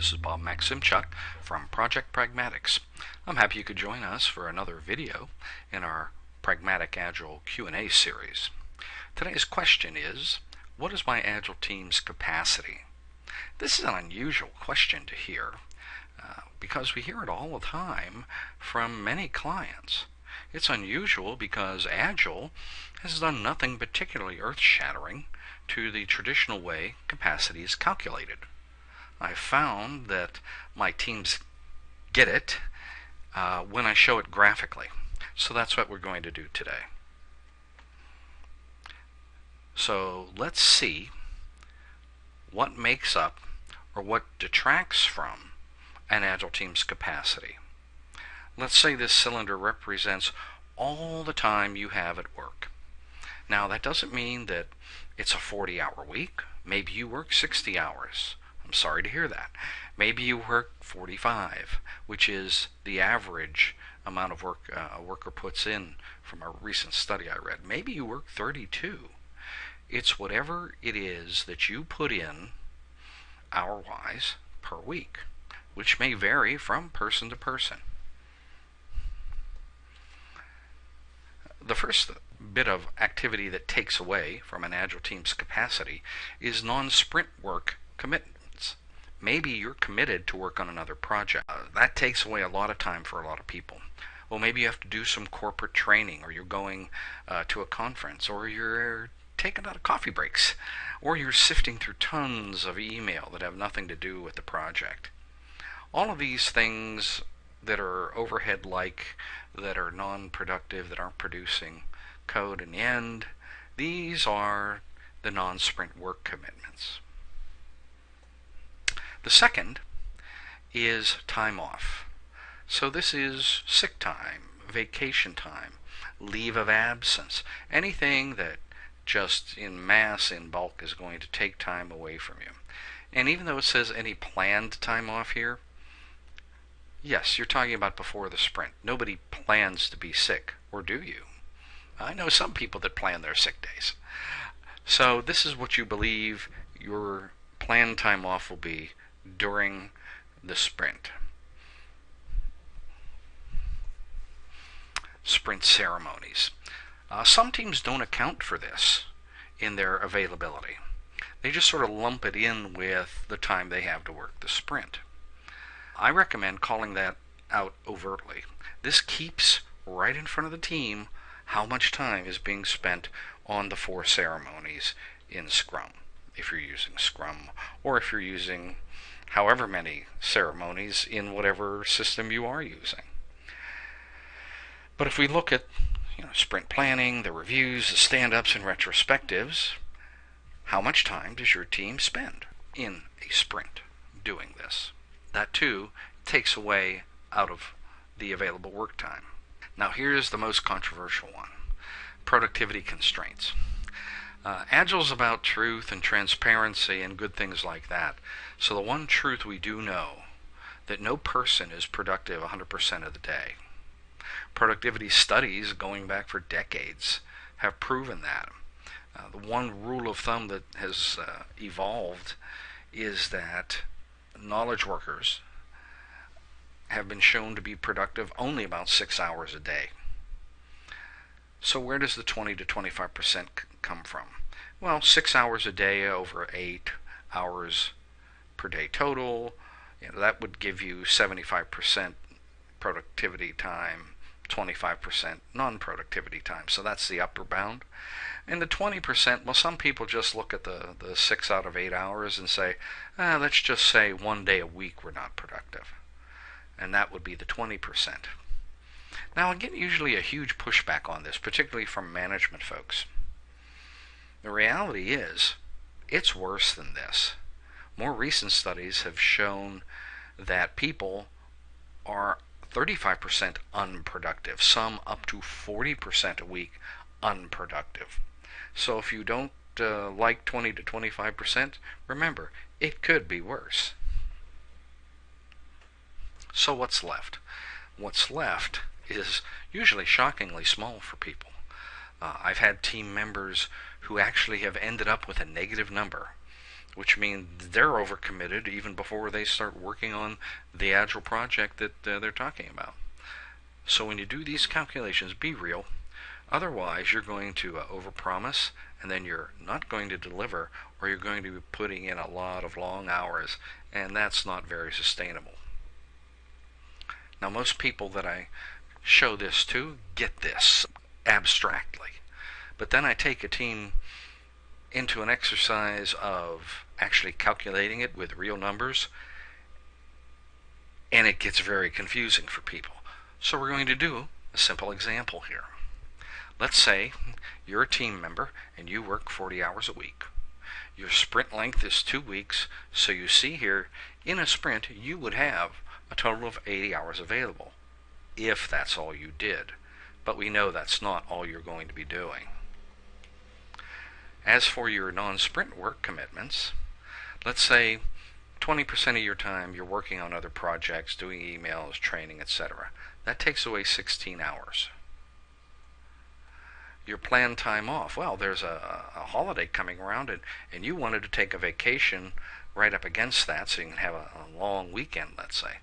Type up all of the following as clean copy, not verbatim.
This is Bob Maximchuk from Project Pragmatics. I'm happy you could join us for another video in our Pragmatic Agile Q&A series. Today's question is, what is my Agile team's capacity? This is an unusual question to hear because we hear it all the time from many clients. It's unusual because Agile has done nothing particularly earth-shattering to the traditional way capacity is calculated. I found that my teams get it when I show it graphically. So that's what we're going to do today. So let's see what makes up or what detracts from an Agile team's capacity. Let's say this cylinder represents all the time you have at work. Now that doesn't mean that it's a 40-hour week. Maybe you work 60 hours. I'm sorry to hear that. Maybe you work 45, which is the average amount of work a worker puts in from a recent study I read. Maybe you work 32. It's whatever it is that you put in hour-wise per week, which may vary from person to person. The first bit of activity that takes away from an Agile team's capacity is non-sprint work commitments. Maybe you're committed to work on another project. That takes away a lot of time for a lot of people. Well, maybe you have to do some corporate training, or you're going to a conference, or you're taking out of coffee breaks, or you're sifting through tons of email that have nothing to do with the project. All of these things that are overhead-like, that are non-productive, that aren't producing code in the end, these are the non-sprint work commitments. The second is time off. So this is sick time, vacation time, leave of absence, anything that just in mass, in bulk, is going to take time away from you. And even though it says any planned time off here, yes, you're talking about before the sprint. Nobody plans to be sick, or do you? I know some people that plan their sick days. So this is what you believe your planned time off will be during the sprint. Sprint ceremonies. Some teams don't account for this in their availability. They just sort of lump it in with the time they have to work the sprint. I recommend calling that out overtly. This keeps right in front of the team how much time is being spent on the 4 ceremonies in Scrum, if you're using Scrum, or if you're using however many ceremonies in whatever system you are using. But if we look at sprint planning, the reviews, the stand-ups, and retrospectives, how much time does your team spend in a sprint doing this? That too takes away out of the available work time. Now here's the most controversial one: productivity constraints. Agile's about truth and transparency and good things like that. So the one truth we do know, that no person is productive 100% of the day. Productivity studies going back for decades have proven that. The one rule of thumb that has evolved is that knowledge workers have been shown to be productive only about 6 hours a day. So where does the 20 to 25% come from? Well, 6 hours a day over 8 hours per day total, that would give you 75% productivity time, 25% non-productivity time. So that's the upper bound. And the 20%, well, some people just look at the 6 out of 8 hours and say, let's just say 1 day a week we're not productive. And that would be the 20%. Now, I get usually a huge pushback on this, particularly from management folks. The reality is, it's worse than this. More recent studies have shown that people are 35% unproductive, some up to 40% a week unproductive. So if you don't like 20 to 25%, remember, it could be worse. So what's left? What's left is usually shockingly small for people. I've had team members who actually have ended up with a negative number which means they're overcommitted even before they start working on the Agile project that they're talking about. So when you do these calculations, be real. Otherwise, you're going to overpromise, and then you're not going to deliver, or you're going to be putting in a lot of long hours, and that's not very sustainable. Now, most people that I show this to get this abstractly, but then I take a team into an exercise of actually calculating it with real numbers, and it gets very confusing for people. So we're going to do a simple example here. Let's say you're a team member and you work 40 hours a week. Your sprint length is 2 weeks, so you see here in a sprint you would have a total of 80 hours available, if that's all you did. But we know that's not all you're going to be doing. As for your non-sprint work commitments, let's say 20% of your time you're working on other projects, doing emails, training, etc. That takes away 16 hours. Your planned time off, well, there's a holiday coming around, and you wanted to take a vacation right up against that so you can have a long weekend, let's say.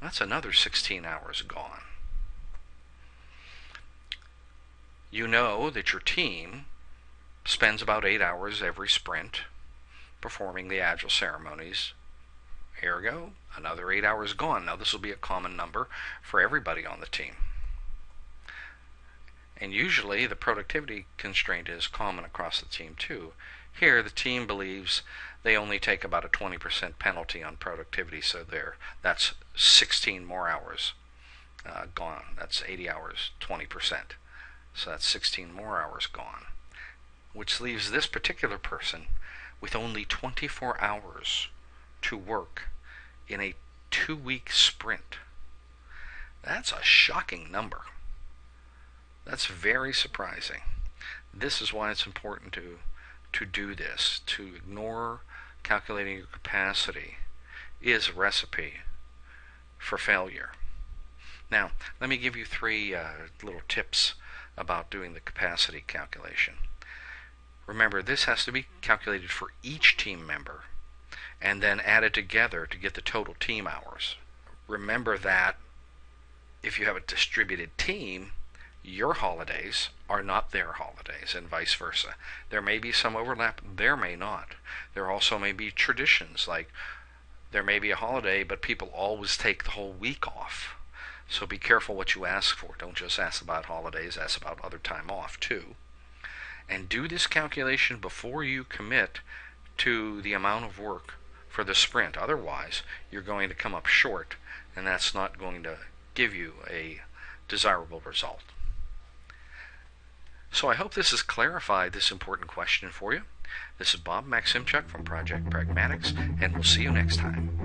That's another 16 hours gone. You know that your team spends about 8 hours every sprint performing the Agile ceremonies. Ergo, another 8 hours gone. Now, this will be a common number for everybody on the team. And usually the productivity constraint is common across the team too. Here the team believes they only take about a 20% penalty on productivity, so that's 16 more hours gone. That's 80 hours, 20%. So that's 16 more hours gone, which leaves this particular person with only 24 hours to work in a 2-week sprint. That's a shocking number. That's very surprising. This is why it's important to do this. To ignore calculating your capacity is a recipe for failure. Now, let me give you 3 little tips about doing the capacity calculation. Remember, this has to be calculated for each team member and then added together to get the total team hours. Remember that if you have a distributed team, your holidays are not their holidays, and vice versa. There may be some overlap, there may not. There also may be traditions, like there may be a holiday, but people always take the whole week off. So be careful what you ask for. Don't just ask about holidays, ask about other time off too. And do this calculation before you commit to the amount of work for the sprint. Otherwise, you're going to come up short, and that's not going to give you a desirable result. So I hope this has clarified this important question for you. This is Bob Maximchuk from Project Pragmatics, and we'll see you next time.